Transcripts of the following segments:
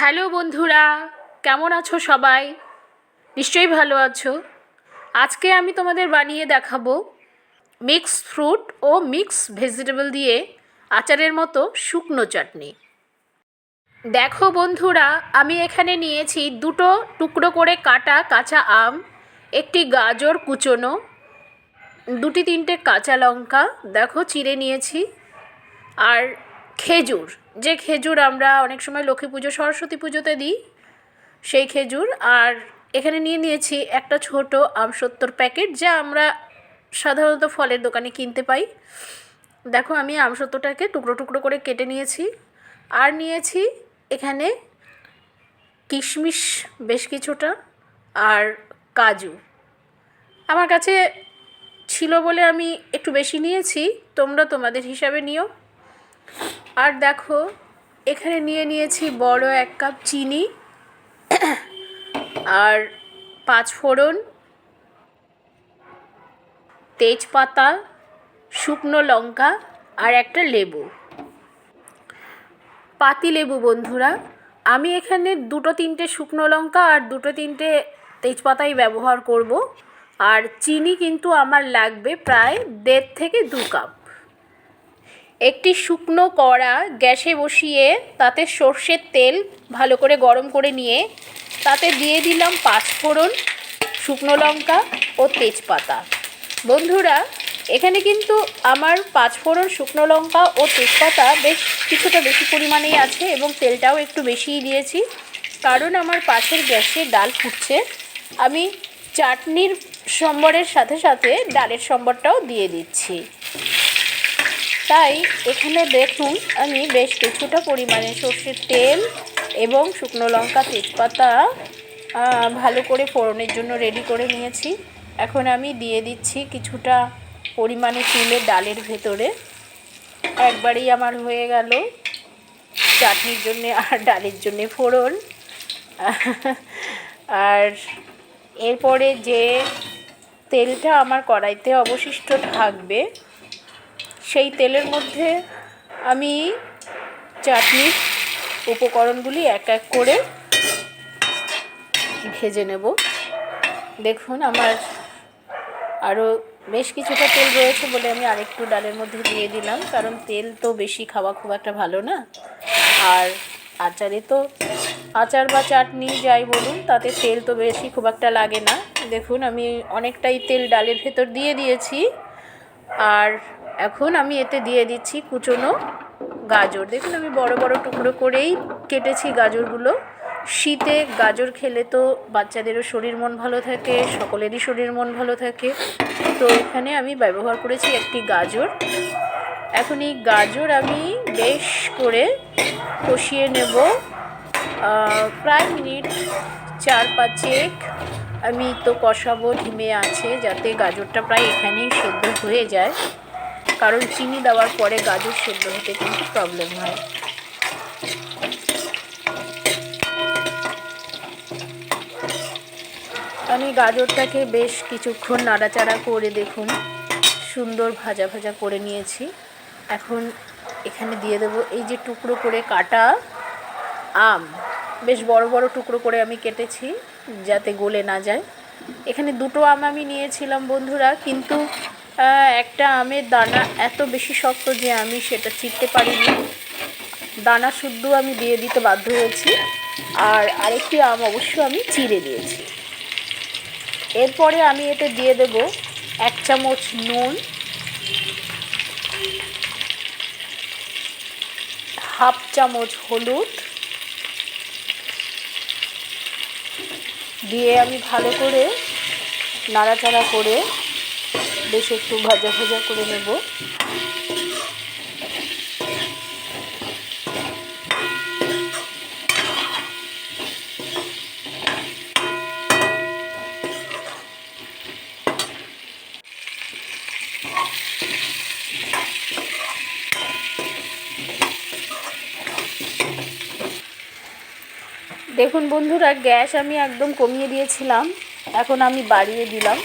Hello বন্ধুরা, কেমন আছো সবাই? নিশ্চয়ই ভালো আছো। আজকে আমি তোমাদের বানিয়ে দেখাবো মিক্স ফ্রুট ও মিক্স ভেজিটেবল দিয়ে আচারের মতো শুকনো চাটনি। দেখো বন্ধুরা, আমি এখানে নিয়েছি দুটো টুকরো করে কাটা কাঁচা আম, একটি গাজর কুচোনো, দুটি তিনটে কাঁচা লঙ্কা দেখো চিড়ে নিয়েছি, আর খেজুর, যে খেজুর আমরা অনেক সময় লক্ষ্মী পুজো সরস্বতী পুজোতে দিই সেই খেজুর। আর এখানে নিয়েছি একটা ছোট আমসত্ত্বর প্যাকেট, যা আমরা সাধারণত ফলের দোকানে কিনতে পাই। দেখো আমি আমসত্ত্বটাকে টুকরো টুকরো করে কেটে নিয়েছি। আর নিয়েছি এখানে কিশমিশ বেশ কিছুটা, আর কাজু আমার কাছে ছিল বলে আমি একটু বেশি নিয়েছি, তোমরা তোমাদের হিসাবে নিও। আর দেখো এখানে নিয়েছি বড় 1 কাপ চিনি, আর 5 ফোড়ন, তেজপাতা, শুকনো লঙ্কা, আর একটা লেবু, পাতি লেবু। বন্ধুরা, আমি এখানে 2-3টে শুকনো লঙ্কা আর 2-3টে তেজপাতাই ব্যবহার করব। আর চিনি কিন্তু আমার লাগবে প্রায় 1.5 থেকে 2 কাপ। একটি শুকনো কড়া গ্যাসে বসিয়ে তাতে সর্ষের তেল ভালো করে গরম করে নিয়ে তাতে দিয়ে দিলাম 5 ফোড়ন, শুকনো লঙ্কা ও তেজপাতা। বন্ধুরা, এখানে কিন্তু আমার 5 ফোড়ন, শুকনো লঙ্কা ও তেজপাতা বেশ কিছুটা বেশি পরিমাণেই আছে, এবং তেলটাও একটু বেশিই দিয়েছি, কারণ আমার পাশের গ্যাসে ডাল ফুটছে। আমি চাটনির সম্বরের সাথে সাথে ডালের সম্বরটাও দিয়ে দিচ্ছি। তাই এখানে দেখুন আমি বেশ কিছুটা পরিমাণে সর্ষের তেল এবং শুকনো লঙ্কা তেজপাতা ভালো করে ফোড়নের জন্য রেডি করে নিয়েছি। এখন আমি দিয়ে দিচ্ছি কিছুটা পরিমাণে তুলে ডালের ভেতরে। একবারেই আমার হয়ে গেল চাটনির জন্যে আর ডালের জন্যে ফোড়ন। আর এরপরে যে তেলটা আমার কড়াইতে অবশিষ্ট থাকবে সেই তেলের মধ্যে আমি চাটনির উপকরণগুলি এক এক করে ভেজে নেব। দেখুন আমার আরও বেশ কিছুটা তেল রয়েছে বলে আমি আরেকটু ডালের মধ্যে দিয়ে দিলাম, কারণ তেল তো বেশি খাওয়া খুব একটা ভালো না। আর আচারে তো, আচার বা চাটনি যাই বলুন, তাতে তেল তো বেশি খুব একটা লাগে না। দেখুন আমি অনেকটাই তেল ডালের ভেতর দিয়ে দিয়েছি। আর এখন আমি এতে দিয়ে দিচ্ছি কুচনো গাজর। দেখুন আমি বড় বড় টুকরো করেই কেটেছি গাজরগুলো। শীতে গাজর খেলে তো বাচ্চাদেরও শরীর মন ভালো থাকে, সকলেরই শরীর মন ভালো থাকে। তো এখানে আমি ব্যবহার করেছি একটি গাজর। এখন এই গাজর আমি বেশ করে কষিয়ে নেব, প্রায় মিনিট 4-5 আমি তো কষাবো ধিমে আছে, যাতে গাজরটা প্রায় এখানেই সেদ্ধ হয়ে যায়, কারণ চিনি দেওয়ার পরে গাজর সেদ্ধ হতে কিন্তু প্রবলেম হয়। আমি গাজরটাকে বেশ কিছুক্ষণ নাড়াচাড়া করে দেখুন সুন্দর ভাজা ভাজা করে নিয়েছি। এখন এখানে দিয়ে দেবো এই যে টুকরো করে কাটা আম, বেশ বড় বড় টুকরো করে আমি কেটেছি যাতে গলে না যায়। এখানে 2টো আম আমি নিয়েছিলাম বন্ধুরা, কিন্তু একটা আমের দানা এত বেশি শক্ত যে আমি সেটা চিরতে পারিনি, দানা শুদ্ধ আমি দিয়ে দিতে বাধ্য হয়েছি। আর আরেকটি আম অবশ্য আমি চিড়ে দিয়েছি। এরপরে আমি এতে দিয়ে দেব 1 চামচ নুন, হাফ চামচ হলুদ দিয়ে আমি ভালো করে নাড়াচাড়া করে বেশ একটু ভাজা ভাজা করে নেব। দেখুন বন্ধুরা, গ্যাস আমি একদম কমিয়ে দিয়েছিলাম, এখন আমি বাড়িয়ে দিলাম,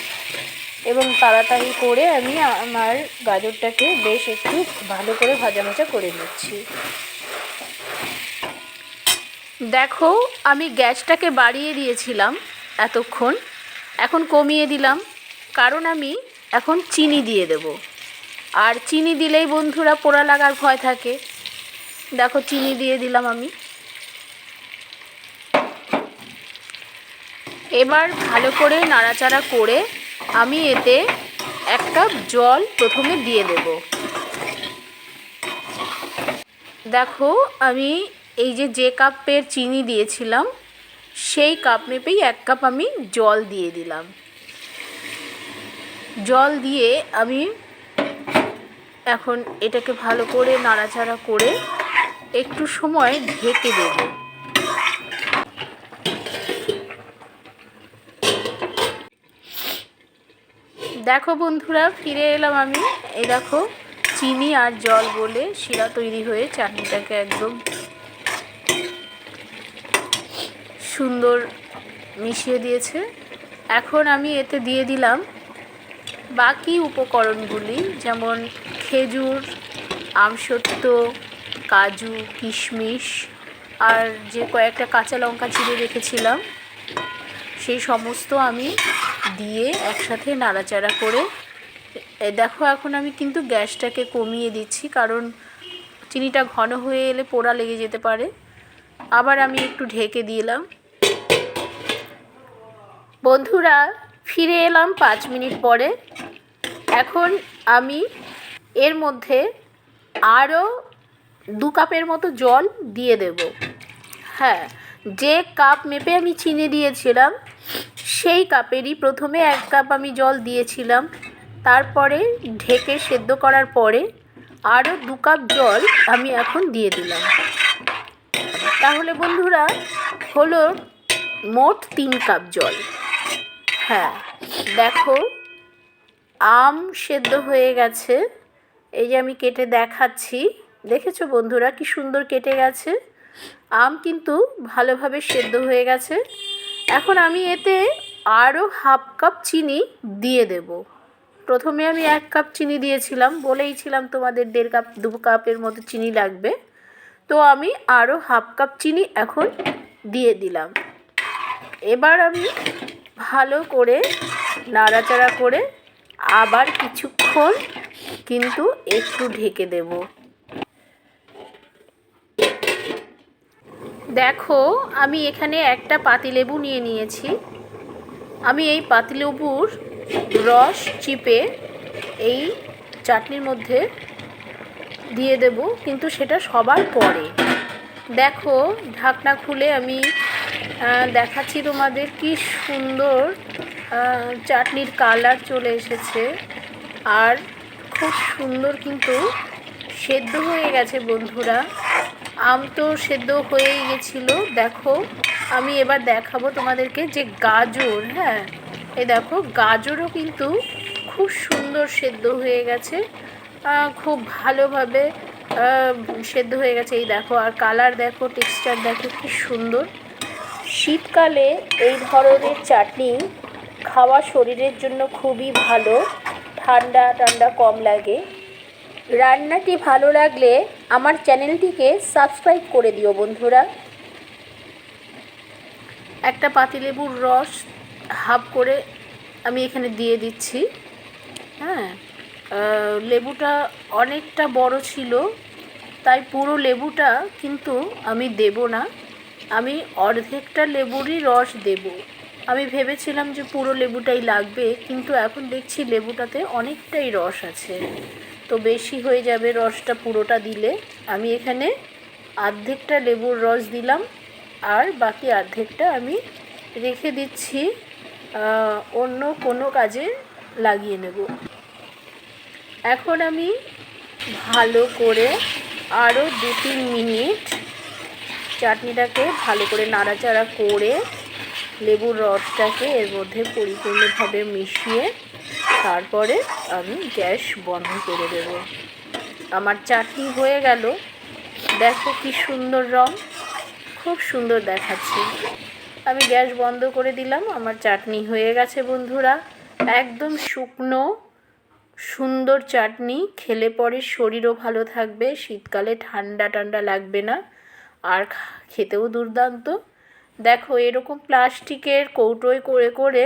এবং তাড়াতাড়ি করে আমি আমার গাজরটাকে বেশ একটু ভালো করে ভাজা ভাজা করে নিচ্ছি। দেখো আমি গ্যাসটাকে বাড়িয়ে দিয়েছিলাম এতক্ষণ, এখন কমিয়ে দিলাম, কারণ আমি এখন চিনি দিয়ে দেব। আর চিনি দিলেই বন্ধুরা পোড়া লাগার ভয় থাকে। দেখো চিনি দিয়ে দিলাম আমি। এবার ভালো করে নাড়াচাড়া করে আমি এতে 1 কাপ জল প্রথমে দিয়ে দেব। দেখো আমি এই যে কাপের চিনি দিয়েছিলাম সেই কাপ মেপেই 1 কাপ আমি জল দিয়ে দিলাম। জল দিয়ে আমি এখন এটাকে ভালো করে নাড়াচাড়া করে একটু সময় ঢেকে দেব। দেখো বন্ধুরা ফিরে এলাম আমি। এই দেখো চিনি আর জল বলে শিরা তৈরি হয়ে চাটনিটাকে একদম সুন্দর মিশিয়ে দিয়েছে। এখন আমি এতে দিয়ে দিলাম বাকি উপকরণগুলি, যেমন খেজুর, আমসত্ত্ব, কাজু, কিশমিশ আর যে কয়েকটা কাঁচা লঙ্কা চিড়ে রেখেছিলাম সেই সমস্ত আমি দিয়ে একসাথে নাড়াচাড়া করে দেখো এখন আমি কিন্তু গ্যাসটাকে কমিয়ে দিচ্ছি, কারণ চিনিটা ঘন হয়ে এলে পোড়া লেগে যেতে পারে। আবার আমি একটু ঢেকে দিলাম। বন্ধুরা ফিরে এলাম 5 মিনিট পরে। এখন আমি এর মধ্যে আরও 2 কাপের মতো জল দিয়ে দেব। হ্যাঁ, যে কাপ মেপে আমি চিনি দিয়েছিলাম সেই কাপেরই প্রথমে 1 কাপ আমি জল দিয়েছিলাম, তারপরে ঢেকে সেদ্ধ করার পরে আরও 2 কাপ জল আমি এখন দিয়ে দিলাম। তাহলে বন্ধুরা হলো মোট 3 কাপ জল। হ্যাঁ দেখো আম সেদ্ধ হয়ে গেছে, এই যে আমি কেটে দেখাচ্ছি। দেখেছো বন্ধুরা কি সুন্দর কেটে গেছে। আম কিন্তু ভালোভাবে সেদ্ধ হয়ে গেছে। এখন আমি এতে আরও 1/2 কাপ চিনি দিয়ে দেব। প্রথমে আমি 1 কাপ চিনি দিয়েছিলাম, বলেইছিলাম তোমাদের 1.5 কাপ 2 কাপের মতো চিনি লাগবে, তো আমি আরও 1/2 কাপ চিনি এখন দিয়ে দিলাম। এবার আমি ভালো করে নাড়াচাড়া করে আবার কিছুক্ষণ কিন্তু একটু ঢেকে দেব। দেখো আমি এখানে একটা পাতিলেবু নিয়ে নিয়েছি। আমি এই পাতিলেবুর রস চিপে এই চাটনির মধ্যে দিয়ে দেব, কিন্তু সেটা সবার পরে। দেখো ঢাকনা খুলে আমি দেখাচ্ছি তোমাদের কি সুন্দর চাটনির কালার চলে এসেছে, আর খুব সুন্দর কিন্তু সেদ্ধ হয়ে গেছে বন্ধুরা। আম তো সেদ্ধ হয়েই গেছিলো। দেখো আমি এবার দেখাবো তোমাদেরকে যে গাজর, হ্যাঁ এই দেখো গাজরও কিন্তু খুব সুন্দর সেদ্ধ হয়ে গেছে, খুব ভালোভাবে সেদ্ধ হয়ে গেছে। এই দেখো আর কালার দেখো, টেক্সচার দেখো কি সুন্দর। শীতকালে এই ধরনের চাটনি খাওয়া শরীরের জন্য খুবই ভালো, ঠান্ডা ঠান্ডা কম লাগে। রান্নাটি ভালো লাগলে আমার চ্যানেলটিকে সাবস্ক্রাইব করে দিও বন্ধুরা। একটা পাতিলেবুর রস হাফ করে আমি এখানে দিয়ে দিচ্ছি। হ্যাঁ লেবুটা অনেকটা বড় ছিল, তাই পুরো লেবুটা কিন্তু আমি দেব না, আমি অর্ধেকটা লেবুরই রস দেব। আমি ভেবেছিলাম যে পুরো লেবুটাই লাগবে, কিন্তু এখন দেখছি লেবুটাতে অনেকটাই রস আছে, তো বেশি হয়ে যাবে রসটা পুরোটা দিলে। আমি এখানে অর্ধেকটা লেবুর রস দিলাম, আর বাকি অর্ধেকটা আমি রেখে দিচ্ছি, অন্য কোনো কাজে লাগিয়ে নেব। এখন আমি ভালো করে আরও 2-3 মিনিট চাটনিটাকে ভালো করে নাড়াচাড়া করে লেবুর রসটাকে এর মধ্যে পরিপূর্ণভাবে মিশিয়ে তারপরে আমি গ্যাস বন্ধ করে দেব। আমার চাটনি হয়ে গেল। দেখো কি সুন্দর রং, খুব সুন্দর দেখাচ্ছে। আমি গ্যাস বন্ধ করে দিলাম। আমার চাটনি হয়ে গেছে বন্ধুরা, একদম শুকনো সুন্দর চাটনি। খেলে পরে শরীরও ভালো থাকবে, শীতকালে ঠান্ডা ঠান্ডা লাগবে না। আর খেতেও দুর্দান্ত। দেখো এরকম প্লাস্টিকের কৌটোয় করে করে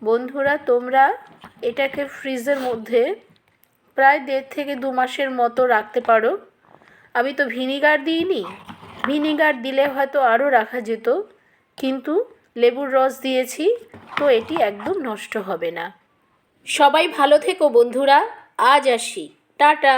বন্ধুরা তোমরা এটাকে ফ্রিজের মধ্যে প্রায় 1.5 থেকে 2 মাসের মতো রাখতে পারো। আমি তো ভিনিগার দিইনি, ভিনিগার দিলে হয়তো আরও রাখা যেত, কিন্তু লেবুর রস দিয়েছি, তো এটি একদম নষ্ট হবে না। সবাই ভালো থেকো বন্ধুরা, আজ আসি, টাটা।